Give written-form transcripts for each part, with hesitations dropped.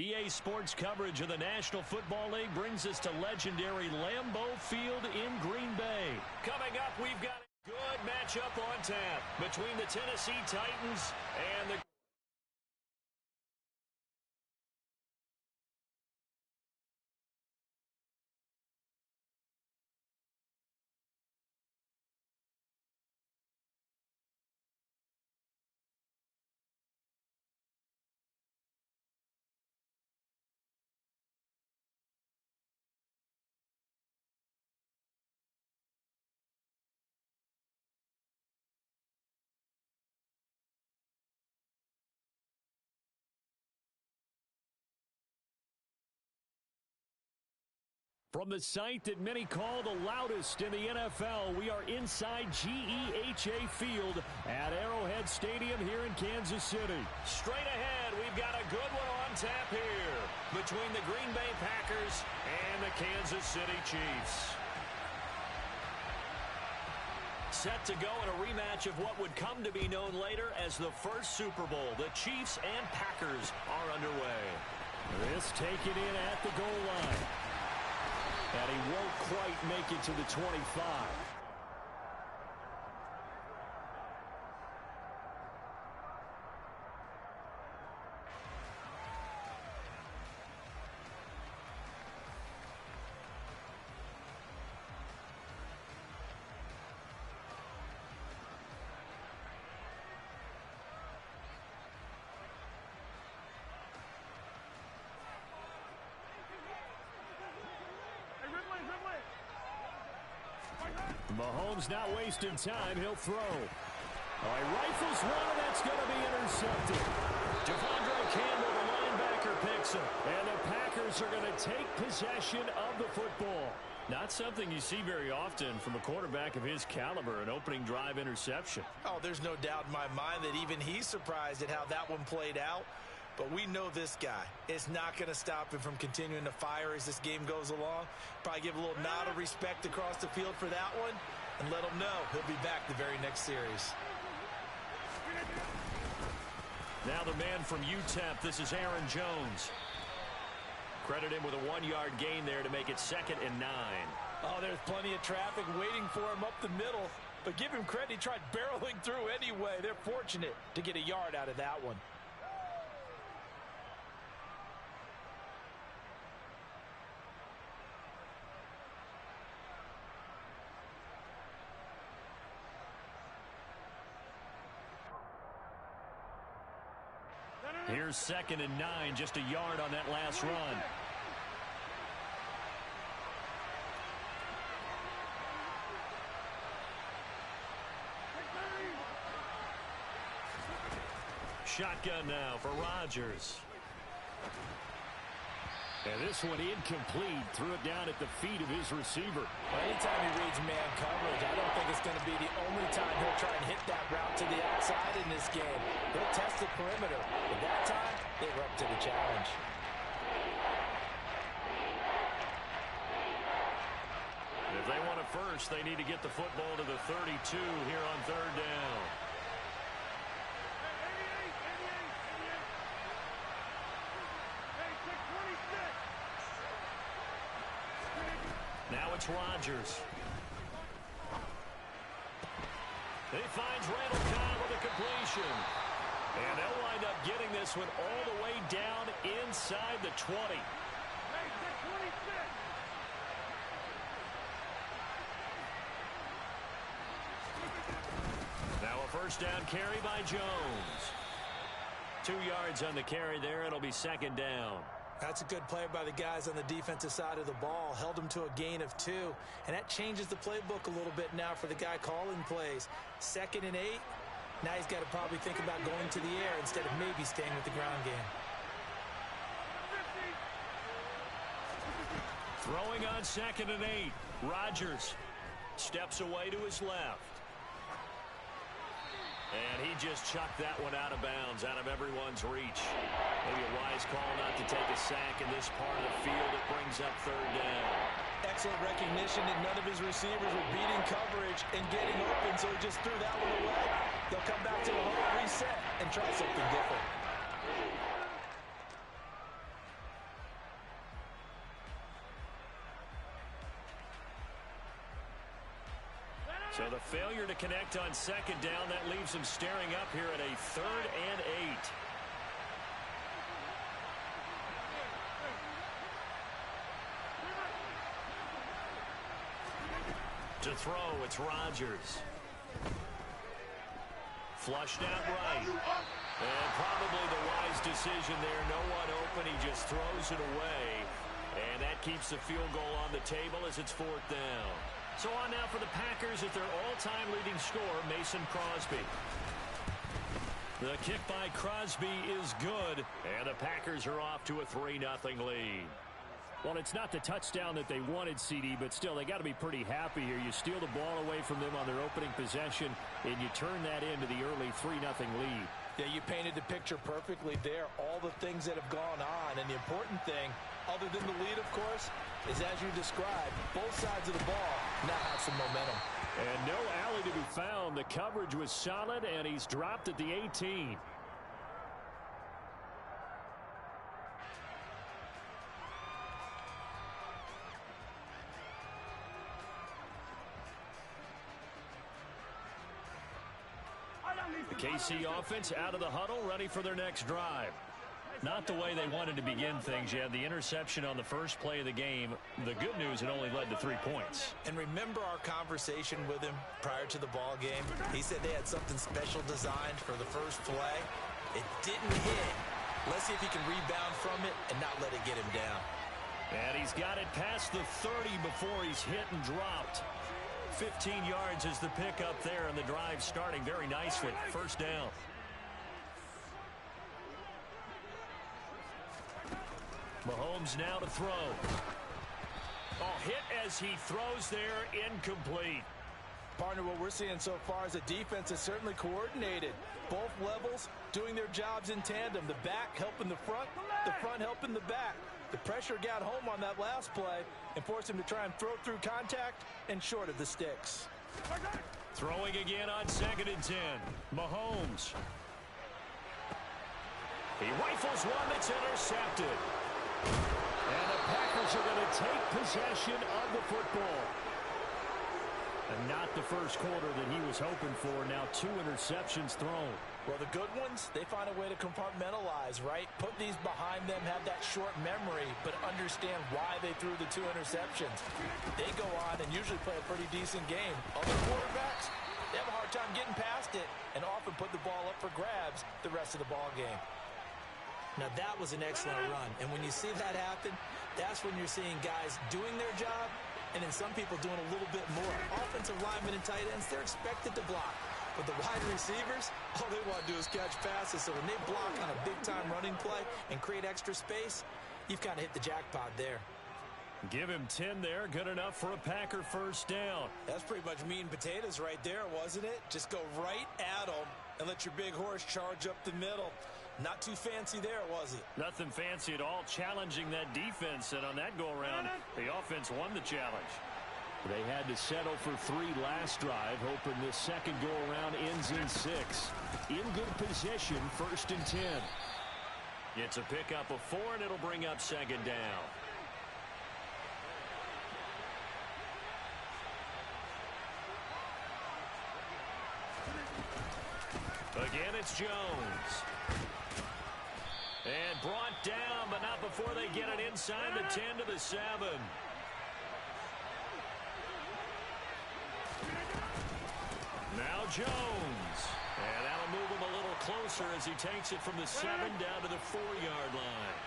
EA Sports coverage of the National Football League brings us to legendary Lambeau Field in Green Bay. Coming up, we've got a good matchup on tap between the Tennessee Titans and the... From the site that many call the loudest in the NFL, we are inside GEHA Field at Arrowhead Stadium here in Kansas City. Straight ahead, we've got a good one on tap here between the Green Bay Packers and the Kansas City Chiefs. Set to go in a rematch of what would come to be known later as the first Super Bowl. The Chiefs and Packers are underway. This taken in at the goal line. And he won't quite make it to the 25. Mahomes not wasting time. He'll throw. Oh, he rifles one, and that's going to be intercepted. Devondre Campbell, the linebacker, picks him. And the Packers are going to take possession of the football. Not something you see very often from a quarterback of his caliber, an opening drive interception. Oh, there's no doubt in my mind that even he's surprised at how that one played out. But we know this guy is not going to stop him from continuing to fire as this game goes along. Probably give a little nod of respect across the field for that one and let him know he'll be back the very next series. Now the man from UTEP, this is Aaron Jones. Credit him with a 1-yard gain there to make it 2nd and 9. Oh, there's plenty of traffic waiting for him up the middle. But give him credit, he tried barreling through anyway. They're fortunate to get a yard out of that one. Here's 2nd and 9, just a yard on that last run. Shotgun now for Rodgers. And this one incomplete. Threw it down at the feet of his receiver. Well, anytime he reads man coverage, I don't think it's going to be the only time he'll try and hit that route to the outside in this game. He'll test the perimeter. But that time, they were up to the challenge. If they want it first, they need to get the football to the 32 here on 3rd down. Now it's Rodgers. He finds Randall Cobb with a completion. And they'll wind up getting this one all the way down inside the 20. Now a first down carry by Jones. 2 yards on the carry there. It'll be 2nd down. That's a good play by the guys on the defensive side of the ball. Held him to a gain of 2. And that changes the playbook a little bit now for the guy calling plays. 2nd and 8. Now he's got to probably think about going to the air instead of maybe staying with the ground game. Throwing on 2nd and 8. Rodgers steps away to his left. And he just chucked that one out of bounds, out of everyone's reach. Maybe a wise call not to take a sack in this part of the field. It brings up 3rd down. Excellent recognition that none of his receivers were beating coverage and getting open, so he just threw that one away. They'll come back to the whole reset and try something different. So the failure to connect on second down, that leaves them staring up here at a 3rd and 8. To throw, it's Rodgers. Flushed out right. And probably the wise decision there. No one open. He just throws it away. And that keeps the field goal on the table as it's 4th down. So on now for the Packers at their all-time leading scorer, Mason Crosby. The kick by Crosby is good. And the Packers are off to a 3-0 lead. Well, it's not the touchdown that they wanted, CD, but still, they got to be pretty happy here. You steal the ball away from them on their opening possession, and you turn that into the early 3-0 lead. Yeah, you painted the picture perfectly there, all the things that have gone on. And the important thing, other than the lead, of course, is as you described, both sides of the ball now have some momentum. And no alley to be found. The coverage was solid, and he's dropped at the 18. The KC offense out of the huddle, ready for their next drive. Not the way they wanted to begin things. You had the interception on the first play of the game. The good news, it only led to 3 points. And remember our conversation with him prior to the ball game? He said they had something special designed for the first play. It didn't hit. Let's see if he can rebound from it and not let it get him down. And he's got it past the 30 before he's hit and dropped. 15 yards is the pickup there, and the drive starting very nicely. 1st down. Mahomes now to throw. Oh, hit as he throws there, incomplete. Partner, what we're seeing so far is the defense is certainly coordinated. Both levels doing their jobs in tandem. The back helping the front helping the back. The pressure got home on that last play and forced him to try and throw through contact and short of the sticks. Throwing again on 2nd and 10. Mahomes. He rifles one that's intercepted. And the Packers are going to take possession of the football. And not the first quarter that he was hoping for. Now 2 interceptions thrown. Well, the good ones, they find a way to compartmentalize, right? Put these behind them, have that short memory, but understand why they threw the 2 interceptions. They go on and usually play a pretty decent game. Other quarterbacks, they have a hard time getting past it and often put the ball up for grabs the rest of the ball game. Now, that was an excellent run. And when you see that happen, that's when you're seeing guys doing their job and then some people doing a little bit more. Offensive linemen and tight ends, they're expected to block. But the wide receivers, all they want to do is catch passes. So when they block on a big-time running play and create extra space, you've kind of hit the jackpot there. Give him 10 there. Good enough for a Packer 1st down. That's pretty much meat and potatoes right there, wasn't it? Just go right at them and let your big horse charge up the middle. Not too fancy there, was it? Nothing fancy at all, challenging that defense. And on that go-around, the offense won the challenge. They had to settle for 3 last drive, hoping this second go-around ends in 6. In good position, 1st and 10. It's a pickup of 4, and it'll bring up 2nd down. Again, it's Jones. And brought down, but not before they get it inside the 10 to the 7. Now Jones. And that'll move him a little closer as he takes it from the 7 down to the 4-yard line.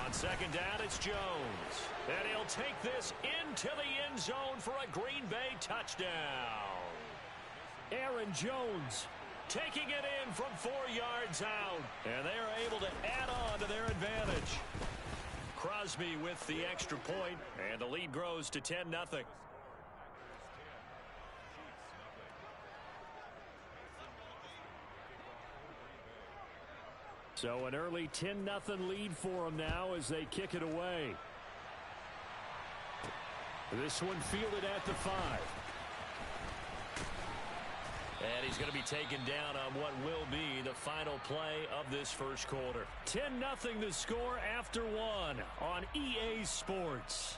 On 2nd down, it's Jones. And he'll take this into the end zone for a Green Bay touchdown. Aaron Jones taking it in from 4 yards out. And they are able to add on to their advantage. Crosby with the extra point, and the lead grows to 10-0. So an early 10-0 lead for them now as they kick it away. This one fielded at the 5. And he's going to be taken down on what will be the final play of this first quarter. 10-0 the score after 1 on EA Sports.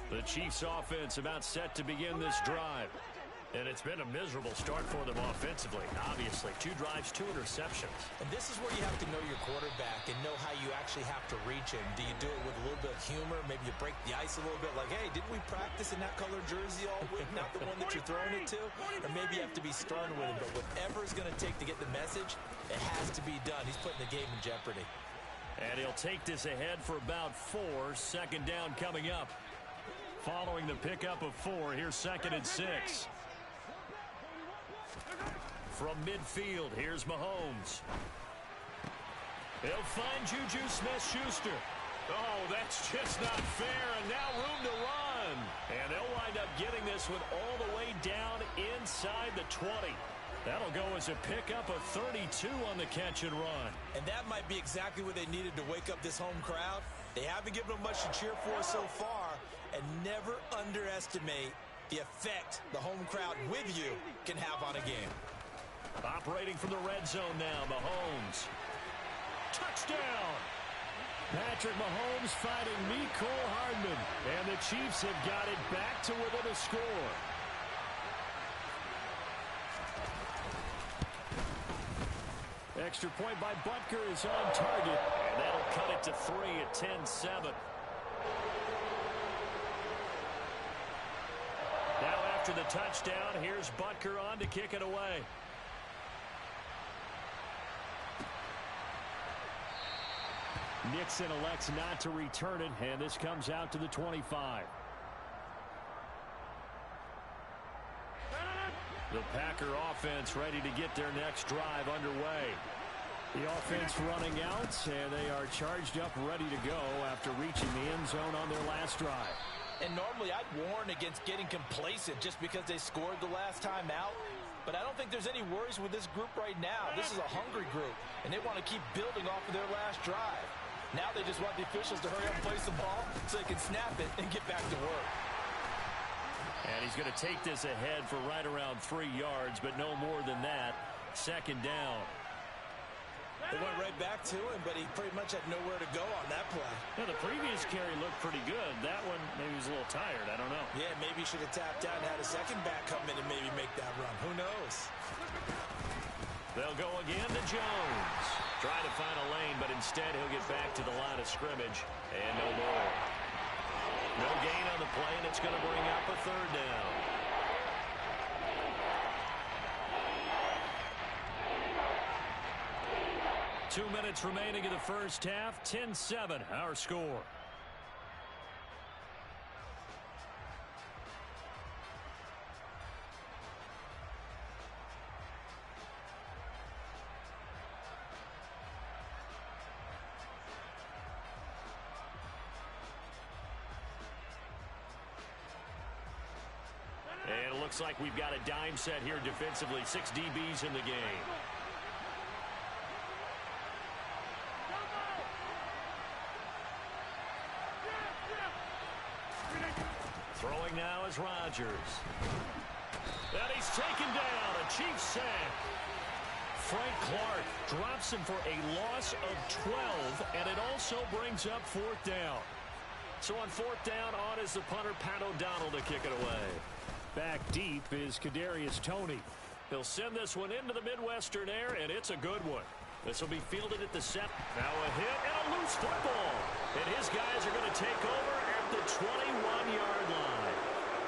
The Chiefs offense about set to begin this drive. And it's been a miserable start for them offensively. Obviously, 2 drives, 2 interceptions. And this is where you have to know your quarterback and know how you actually have to reach him. Do you do it with a little bit of humor? Maybe you break the ice a little bit like, hey, didn't we practice in that color jersey all week? Not the one that you're throwing it to? Or maybe you have to be stern with him. But whatever it's going to take to get the message, it has to be done. He's putting the game in jeopardy. And he'll take this ahead for about 4. Second down coming up. Following the pickup of 4, here's 2nd and 6. From midfield, here's Mahomes. He'll find Juju Smith-Schuster. Oh, that's just not fair, and now room to run. And they'll wind up getting this one all the way down inside the 20. That'll go as a pickup of 32 on the catch and run. And that might be exactly what they needed to wake up this home crowd. They haven't given them much to cheer for so far, and never underestimate the effect the home crowd with you can have on a game. Operating from the red zone now, Mahomes. Touchdown! Patrick Mahomes fighting Mecole Hardman. And the Chiefs have got it back to within a score. Extra point by Butker is on target. And that'll cut it to 3 at 10-7. Now after the touchdown, here's Butker on to kick it away. Nixon elects not to return it, and this comes out to the 25. The Packer offense ready to get their next drive underway. The offense running out, and they are charged up, ready to go after reaching the end zone on their last drive. And normally I'd warn against getting complacent just because they scored the last time out. But I don't think there's any worries with this group right now. This is a hungry group, and they want to keep building off of their last drive. Now they just want the officials to hurry up and place the ball so they can snap it and get back to work. And he's going to take this ahead for right around 3 yards, but no more than that. 2nd down. They went right back to him, but he pretty much had nowhere to go on that play. Yeah, the previous carry looked pretty good. That one, maybe he was a little tired. I don't know. Yeah, maybe he should have tapped out and had a second back come in and maybe make that run. Who knows? They'll go again to Jones. Trying to find a lane, but instead he'll get back to the line of scrimmage. And no more. No gain on the play, and it's going to bring up a 3rd down. Two minutes remaining in the first half. 10-7, our score. And it looks like we've got a dime set here defensively. 6 DBs in the game. Throwing now is Rodgers. And he's taken down. A Chiefs sack. Frank Clark drops him for a loss of 12, and it also brings up 4th down. So on 4th down, on is the punter, Pat O'Donnell, to kick it away. Back deep is Kadarius Toney. He'll send this one into the Midwestern air, and it's a good one. This will be fielded at the set. Now a hit and a loose football. And his guys are going to take over at the 21-yard line.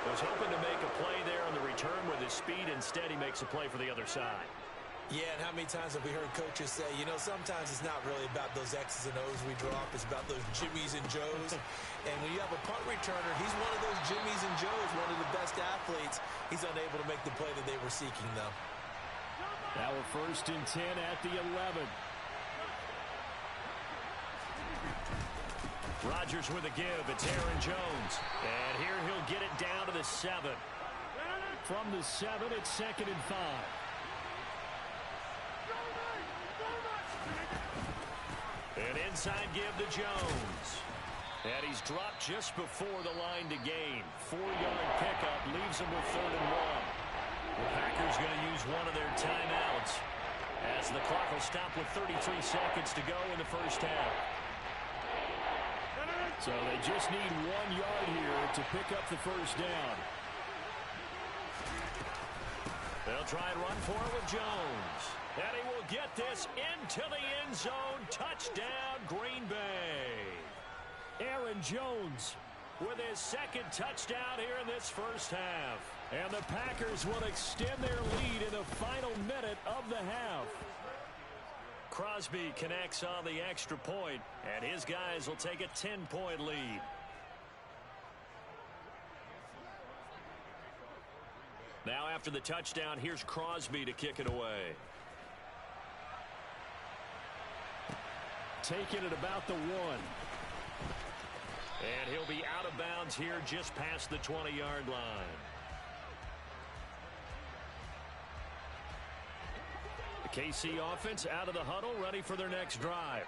Was hoping to make a play there on the return with his speed. Instead, he makes a play for the other side. Yeah, and how many times have we heard coaches say, you know, sometimes it's not really about those X's and O's we drop. It's about those Jimmies and Joes. And when you have a punt returner, he's one of those Jimmies and Joes, one of the best athletes. He's unable to make the play that they were seeking, though. Now we're 1st and 10 at the 11. Rodgers with a give. It's Aaron Jones. And here he'll get it down to the 7. From the 7, it's 2nd and 5. An inside give to Jones. And he's dropped just before the line to gain. 4-yard pickup leaves him with 3rd and 1. The Packers going to use one of their timeouts as the clock will stop with 33 seconds to go in the first half. So they just need 1 yard here to pick up the first down. They'll try and run for it with Jones. And he will get this into the end zone. Touchdown, Green Bay. Aaron Jones with his second touchdown here in this first half. And the Packers will extend their lead in the final minute of the half. Crosby connects on the extra point, and his guys will take a 10-point lead. Now after the touchdown, here's Crosby to kick it away. Taking it about the 1. And he'll be out of bounds here just past the 20-yard line. The KC offense out of the huddle, ready for their next drive.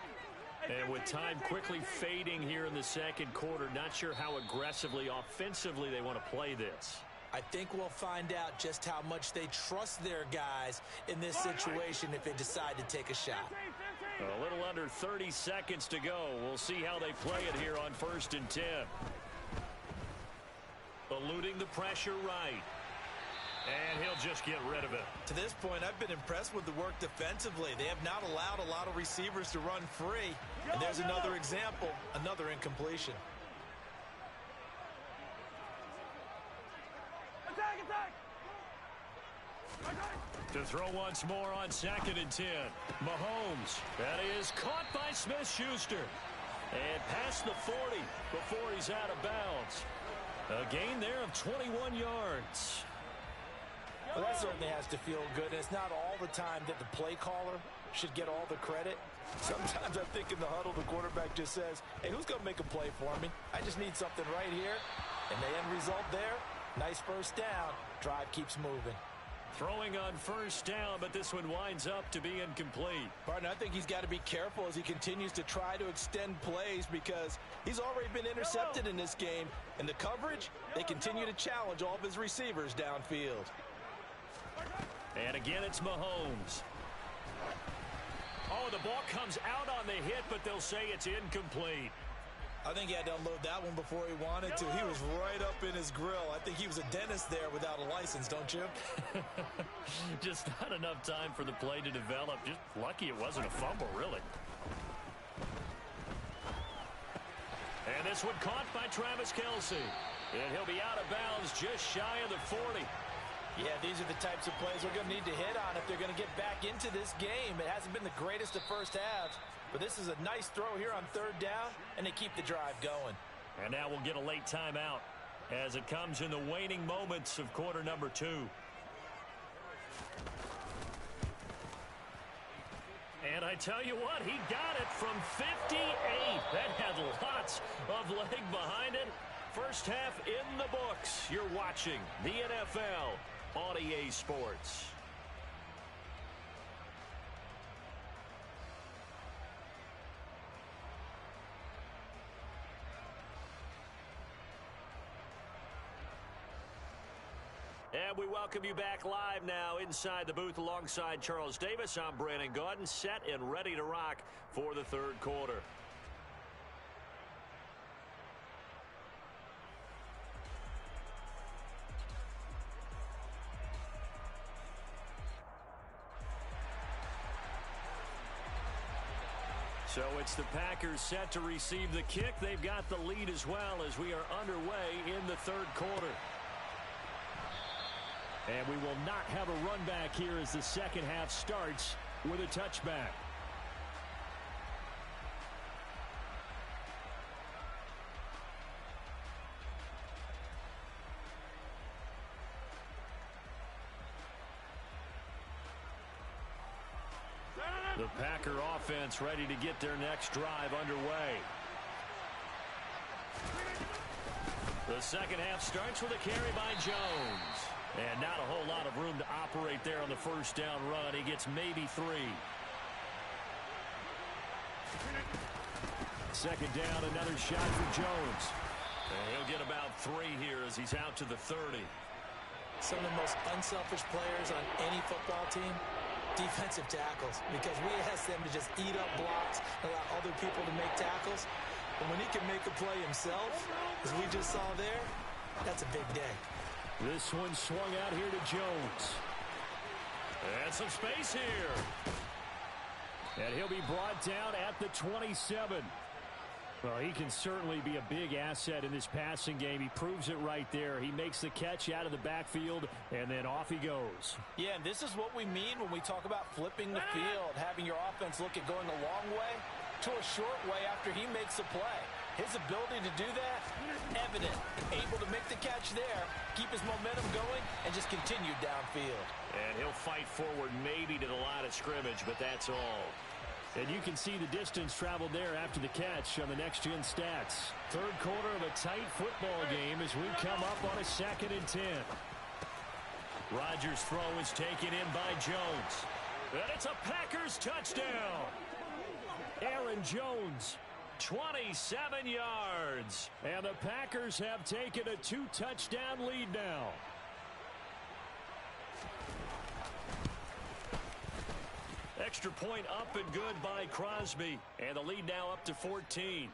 And with time quickly fading here in the second quarter, not sure how aggressively, offensively they want to play this. I think we'll find out just how much they trust their guys in this situation if they decide to take a shot. A little under 30 seconds to go. We'll see how they play it here on 1st and 10. Eluding the pressure right. And he'll just get rid of it. To this point, I've been impressed with the work defensively. They have not allowed a lot of receivers to run free. And there's another example, another incompletion. To throw once more on 2nd and 10. Mahomes. That is caught by Smith-Schuster. And past the 40 before he's out of bounds. A gain there of 21 yards. Well, that certainly has to feel good. And it's not all the time that the play caller should get all the credit. Sometimes I think in the huddle, the quarterback just says, hey, who's going to make a play for me? I just need something right here. And the end result there, nice first down. Drive keeps moving. Throwing on 1st down, but this one winds up to be incomplete. Partner, I think he's got to be careful as he continues to try to extend plays because he's already been intercepted in this game. And the coverage, they continue to challenge all of his receivers downfield. And again, it's Mahomes. Oh, the ball comes out on the hit, but they'll say it's incomplete. I think he had to unload that one before he wanted to. He was right up in his grill. I think he was a dentist there without a license, don't you? Just not enough time for the play to develop. Just lucky it wasn't a fumble, really. And this one caught by Travis Kelce. And he'll be out of bounds just shy of the 40. Yeah, these are the types of plays we're going to need to hit on if they're going to get back into this game. It hasn't been the greatest of first halves, but this is a nice throw here on 3rd down, and they keep the drive going. And now we'll get a late timeout as it comes in the waning moments of quarter number 2. And I tell you what, he got it from 58. That had lots of leg behind it. First half in the books. You're watching the NFL on EA Sports. And we welcome you back live now inside the booth alongside Charles Davis. I'm Brandon Gaudin, set and ready to rock for the 3rd quarter. So it's the Packers set to receive the kick. They've got the lead as well as we are underway in the 3rd quarter. And we will not have a run back here as the second half starts with a touchback. The Packer offense ready to get their next drive underway. The second half starts with a carry by Jones. And not a whole lot of room to operate there on the first down run. He gets maybe 3. Second down, another shot for Jones. And he'll get about 3 here as he's out to the 30. Some of the most unselfish players on any football team, defensive tackles, because we ask them to just eat up blocks, allow other people to make tackles. And when he can make a play himself, as we just saw there, that's a big day. This one swung out here to Jones. And some space here. And he'll be brought down at the 27. Well, he can certainly be a big asset in this passing game. He proves it right there. He makes the catch out of the backfield, and then off he goes. Yeah, and this is what we mean when we talk about flipping the field, having your offense look at going a long way to a short way after he makes a play. His ability to do that, evident. Able to make the catch there, keep his momentum going, and just continue downfield. And he'll fight forward maybe to the line of scrimmage, but that's all. And you can see the distance traveled there after the catch on the next-gen stats. Third quarter of a tight football game as we come up on a 2nd and 10. Rodgers' throw is taken in by Jones. And it's a Packers touchdown. Aaron Jones, 27 yards. And the Packers have taken a 2-touchdown lead now. Extra point up and good by Crosby. And the lead now up to 14.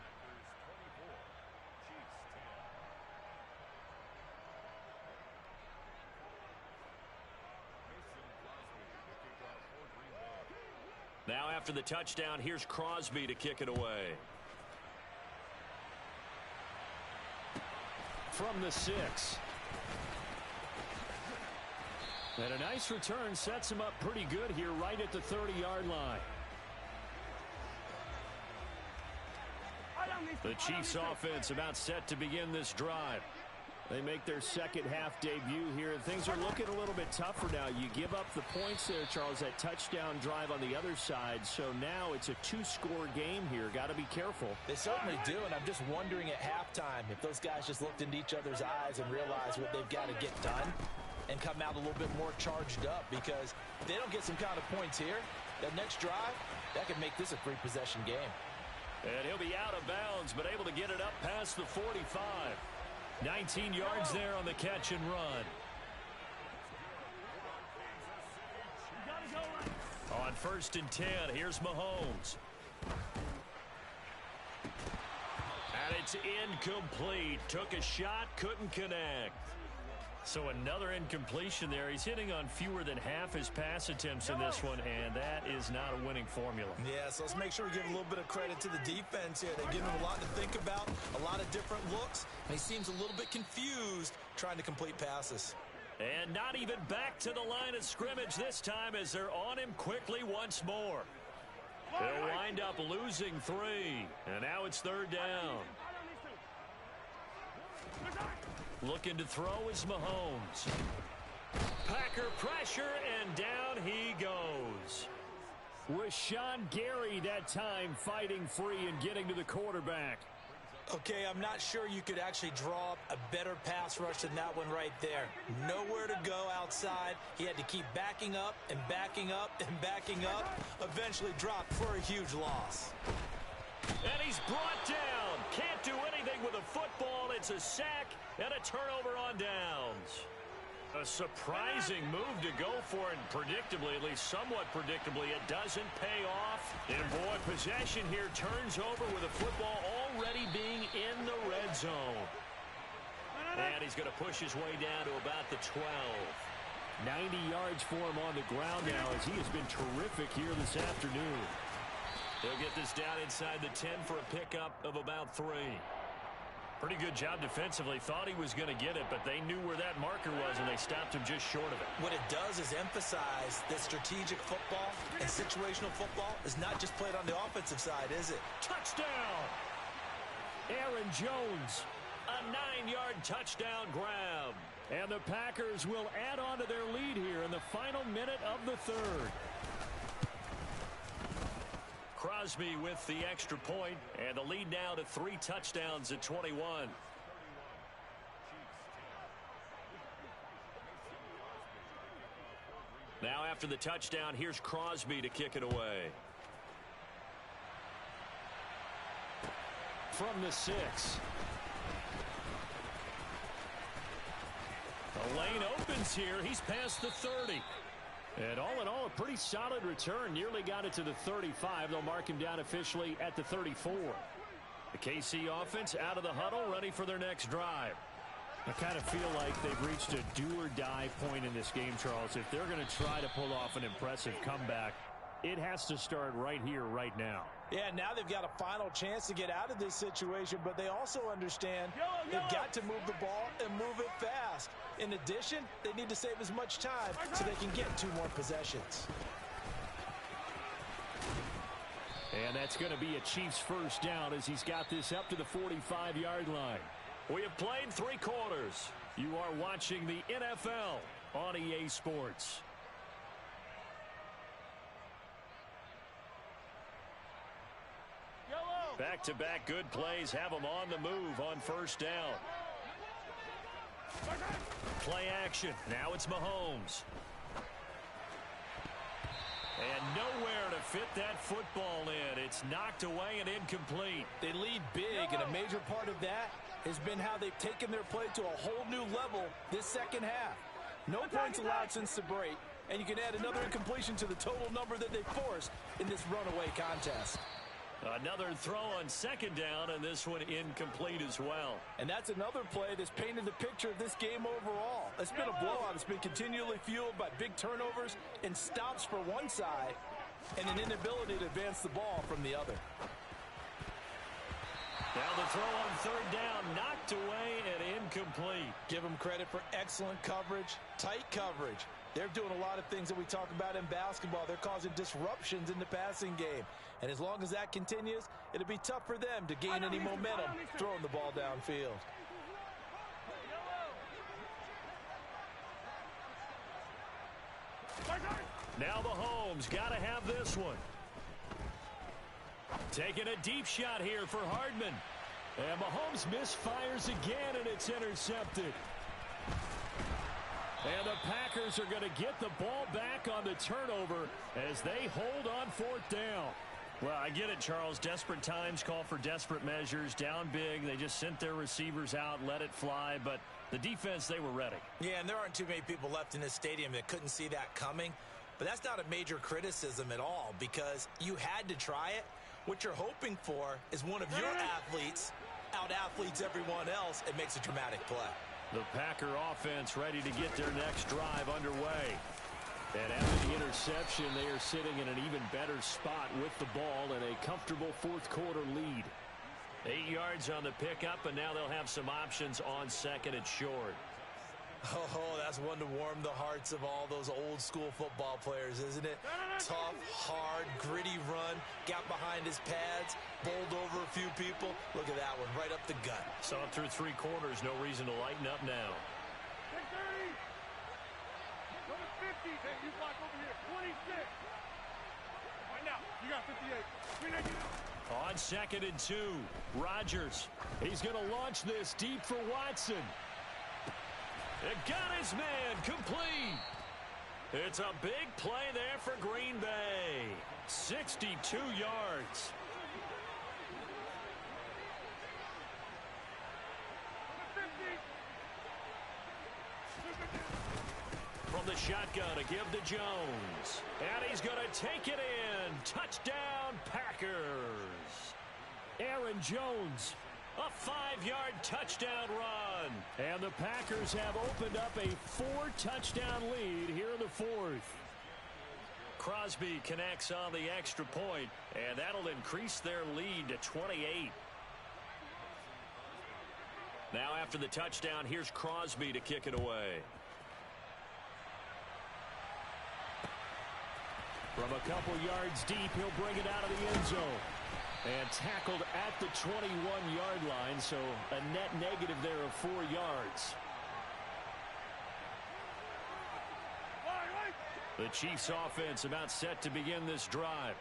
Now after the touchdown, here's Crosby to kick it away. From the 6. And a nice return sets him up pretty good here right at the 30-yard line. The Chiefs offense about set to begin this drive. They make their second half debut here. Things are looking a little bit tougher now. You give up the points there, Charles, that touchdown drive on the other side. So now it's a 2-score game here. Got to be careful. They certainly do, and I'm just wondering at halftime if those guys just looked into each other's eyes and realized what they've got to get done and come out a little bit more charged up, because if they don't get some kind of points here, that next drive, that could make this a 3-possession game. And he'll be out of bounds, but able to get it up past the 45. 19 yards there on the catch and run. On 1st and 10, here's Mahomes. And it's incomplete. Took a shot, couldn't connect. So another incompletion there. He's hitting on fewer than half his pass attempts in this one, and that is not a winning formula. Yeah, so let's make sure we give a little bit of credit to the defense here. They give him a lot to think about, a lot of different looks, and he seems a little bit confused trying to complete passes. And not even back to the line of scrimmage this time as they're on him quickly once more. They'll wind up losing 3, and now it's 3rd down. Looking to throw is Mahomes. Packer pressure, and down he goes. Rashawn Gary that time fighting free and getting to the quarterback. Okay, I'm not sure you could actually draw up a better pass rush than that one right there. Nowhere to go outside. He had to keep backing up and backing up and backing up. Eventually dropped for a huge loss. And he's brought down. Can't do anything with a football. It's a sack and a turnover on downs. A surprising move to go for, and predictably, at least somewhat predictably, it doesn't pay off. And boy, possession here turns over with a football already being in the red zone. And he's going to push his way down to about the 12. 90 yards for him on the ground now, as he has been terrific here this afternoon. They'll get this down inside the 10 for a pickup of about 3. Pretty good job defensively. Thought he was going to get it, but they knew where that marker was, and they stopped him just short of it. What it does is emphasize that strategic football and situational football is not just played on the offensive side, is it? Touchdown! Aaron Jones, a 9-yard touchdown grab. And the Packers will add on to their lead here in the final minute of the 3rd. Crosby with the extra point, and the lead now to 3 touchdowns at 21. Now after the touchdown, here's Crosby to kick it away. From the 6. The lane opens here. He's past the 30. And all in all, a pretty solid return. Nearly got it to the 35. They'll mark him down officially at the 34. The KC offense out of the huddle, ready for their next drive. I kind of feel like they've reached a do-or-die point in this game, Charles. If they're going to try to pull off an impressive comeback, it has to start right here, right now. Yeah, now they've got a final chance to get out of this situation, but they also understand they've got to move the ball and move it fast. In addition, they need to save as much time so they can get 2 more possessions. And that's going to be a Chiefs first down as he's got this up to the 45-yard line. We have played 3 quarters. You are watching the NFL on EA Sports. Back-to-back good plays have them on the move on first down. Play action. Now it's Mahomes. And nowhere to fit that football in. It's knocked away and incomplete. They lead big, and a major part of that has been how they've taken their play to a whole new level this second half. No points allowed since the break, and you can add another incompletion to the total number that they forced in this runaway contest. Another throw on second down, and this one incomplete as well. And that's another play that's painted the picture of this game overall. It's been a blowout. It's been continually fueled by big turnovers and stops for one side and an inability to advance the ball from the other. Now the throw on third down, knocked away and incomplete. Give them credit for excellent coverage, tight coverage. They're doing a lot of things that we talk about in basketball. They're causing disruptions in the passing game. And as long as that continues, it'll be tough for them to gain any momentum throwing the ball downfield. Now Mahomes got to have this one. Taking a deep shot here for Hardman. And Mahomes misfires again, and it's intercepted. And the Packers are going to get the ball back on the turnover as they hold on fourth down. Well, I get it, Charles. Desperate times call for desperate measures. Down big. They just sent their receivers out, let it fly. But the defense, they were ready. Yeah, and there aren't too many people left in this stadium that couldn't see that coming. But that's not a major criticism at all because you had to try it. What you're hoping for is one of your athletes out-athletes everyone else and makes a dramatic play. The Packer offense ready to get their next drive underway. And after the interception, they are sitting in an even better spot with the ball and a comfortable fourth quarter lead. 8 yards on the pickup, and now they'll have some options on second and short. Oh, that's one to warm the hearts of all those old school football players, isn't it? Tough, hard, gritty run, got behind his pads, bowled over a few people. Look at that one, right up the gut. Saw it through 3 quarters, no reason to lighten up now. Number 50, then you block over here, 26. Right now, you got 58. On second and 2, Rodgers. He's going to launch this deep for Watson. It got his man complete. It's a big play there for Green Bay. 62 yards. From the shotgun to give to Jones. And he's going to take it in. Touchdown, Packers. Aaron Jones. A 5-yard touchdown run. And the Packers have opened up a 4-touchdown lead here in the fourth. Crosby connects on the extra point, and that'll increase their lead to 28. Now after the touchdown, here's Crosby to kick it away. From a couple yards deep, he'll bring it out of the end zone. And tackled at the 21-yard line, so a net negative there of 4 yards. The Chiefs offense about set to begin this drive.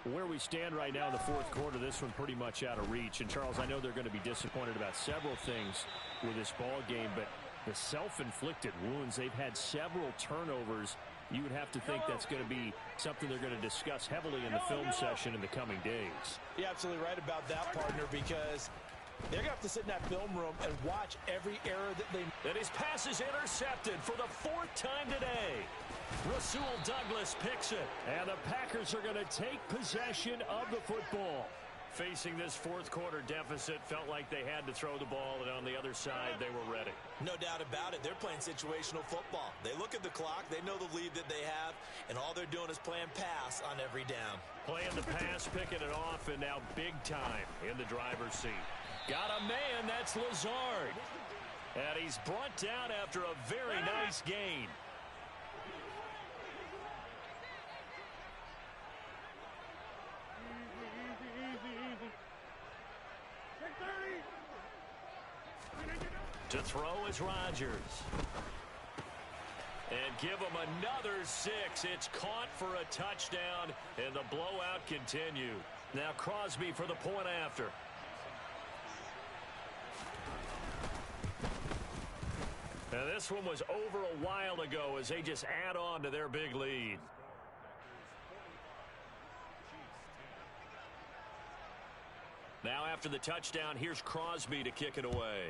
Where we stand right now in the fourth quarter, this one pretty much out of reach. And Charles, I know they're going to be disappointed about several things with this ball game, but the self-inflicted wounds, they've had several turnovers. You would have to think that's going to be something they're going to discuss heavily in the film session in the coming days. You're absolutely right about that, partner, because they're going to have to sit in that film room and watch every error that they make. And his pass is intercepted for the 4th time today. Rasul Douglas picks it, and the Packers are going to take possession of the football. Facing this fourth quarter deficit, felt like they had to throw the ball, and on the other side, they were ready. No doubt about it. They're playing situational football. They look at the clock, they know the lead that they have, and all they're doing is playing pass on every down. Playing the pass, picking it off, and now big time in the driver's seat. Got a man, that's Lazard. And he's brought down after a very nice gain. To throw is Rodgers. And give him another 6. It's caught for a touchdown, and the blowout continued. Now Crosby for the point after. Now this one was over a while ago as they just add on to their big lead. Now after the touchdown, here's Crosby to kick it away.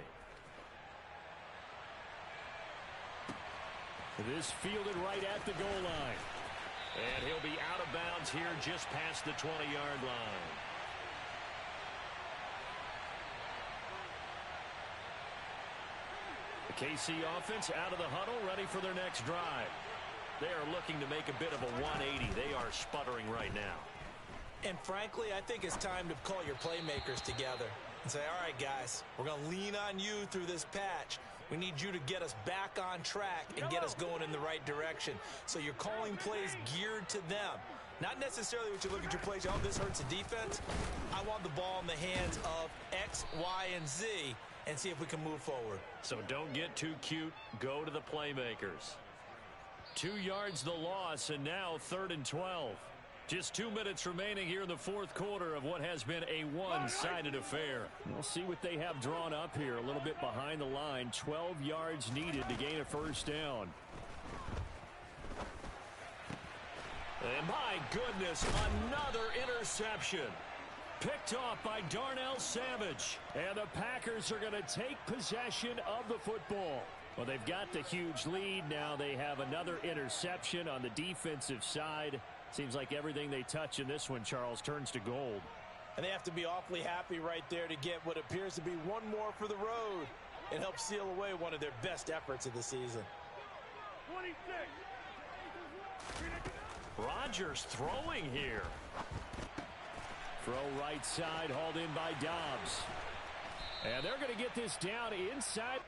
This fielded right at the goal line. And he'll be out of bounds here just past the 20-yard line. The KC offense out of the huddle, ready for their next drive. They are looking to make a bit of a 180. They are sputtering right now. And frankly, I think it's time to call your playmakers together and say, all right, guys, we're going to lean on you through this patch. We need you to get us back on track and get us going in the right direction. So you're calling plays geared to them. Not necessarily what you look at your plays, oh, this hurts the defense. I want the ball in the hands of X, Y, and Z and see if we can move forward. So don't get too cute. Go to the playmakers. 2 yards the loss, and now 3rd and 12. Just 2 minutes remaining here in the fourth quarter of what has been a one-sided affair. We'll see what they have drawn up here. A little bit behind the line. 12 yards needed to gain a first down. And my goodness, another interception. Picked off by Darnell Savage. And the Packers are going to take possession of the football. Well, they've got the huge lead. Now they have another interception on the defensive side. Seems like everything they touch in this one, Charles, turns to gold. And they have to be awfully happy right there to get what appears to be one more for the road and help seal away one of their best efforts of the season. 26. Rodgers throwing here. Throw right side, hauled in by Dobbs. And they're going to get this down inside.